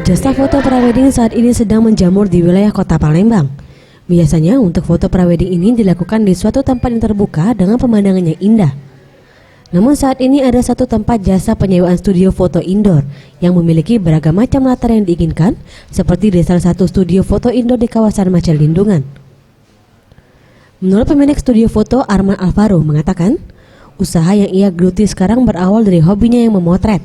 Jasa foto prawedding saat ini sedang menjamur di wilayah Kota Palembang. Biasanya untuk foto prawedding ini dilakukan di suatu tempat yang terbuka dengan pemandangan yang indah. Namun saat ini ada satu tempat jasa penyewaan studio foto indoor yang memiliki beragam macam latar yang diinginkan, seperti di salah satu studio foto indoor di kawasan Majalindungan. Menurut pemilik studio foto Arman Alvaro mengatakan, usaha yang ia geluti sekarang berawal dari hobinya yang memotret.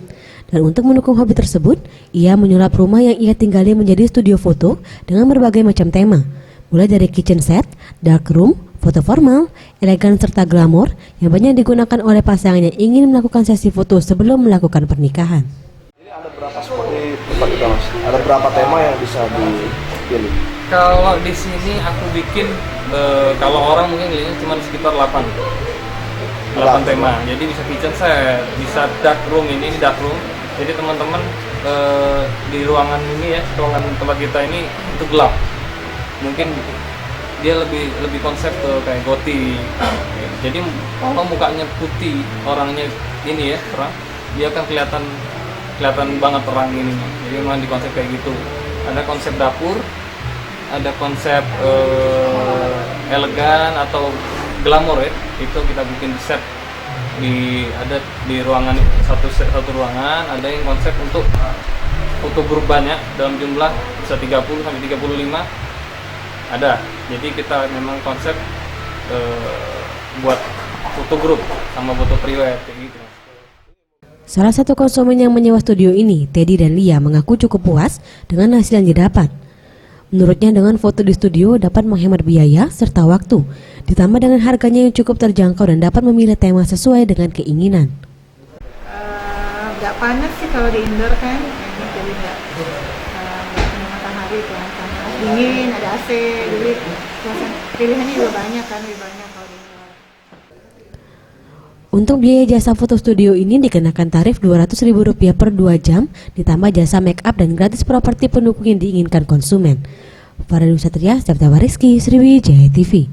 Dan untuk mendukung hobi tersebut, ia menyulap rumah yang ia tinggali menjadi studio foto dengan berbagai macam tema, mulai dari kitchen set, dark room, foto formal, elegan serta glamor yang banyak digunakan oleh pasangan yang ingin melakukan sesi foto sebelum melakukan pernikahan. Jadi ada berapa spot di tempat kita, Mas? Ada berapa tema yang bisa dipilih? Kalau di sini aku bikin, kalau orang mungkin lihatnya cuma sekitar 8 tema. Jadi bisa kitchen set, bisa dark room, ini dark room. Jadi teman-teman di ruangan ini ya, ruangan tempat kita ini itu gelap. Mungkin dia lebih konsep ke kayak gotik. Jadi kalau mukanya putih, orangnya ini ya terang, dia akan kelihatan banget terang ini. Jadi memang di konsep kayak gitu. Ada konsep dapur, ada konsep elegan atau glamor ya. Itu kita bikin set ada di ruangan satu ruangan. Ada yang konsep untuk foto grup banyak dalam jumlah bisa 30 sampai 35 ada. Jadi kita memang konsep buat foto grup sama foto priwet kayak gitu. Salah satu konsumen yang menyewa studio ini, Teddy dan Lia, mengaku cukup puas dengan hasil yang didapat. Menurutnya dengan foto di studio dapat menghemat biaya serta waktu, ditambah dengan harganya yang cukup terjangkau dan dapat memilih tema sesuai dengan keinginan. Nggak panas sih kalau di indoor kan, jadi nggak kena matahari kan, panas dingin, ada AC, jadi pilihannya juga banyak kan, lebih banyak kalau di indoor. Untuk biaya jasa foto studio ini dikenakan tarif Rp200.000 per 2 jam, ditambah jasa make up dan gratis properti pendukung yang diinginkan konsumen. Faradu Satria, Septa Wariski, Sriwijaya TV.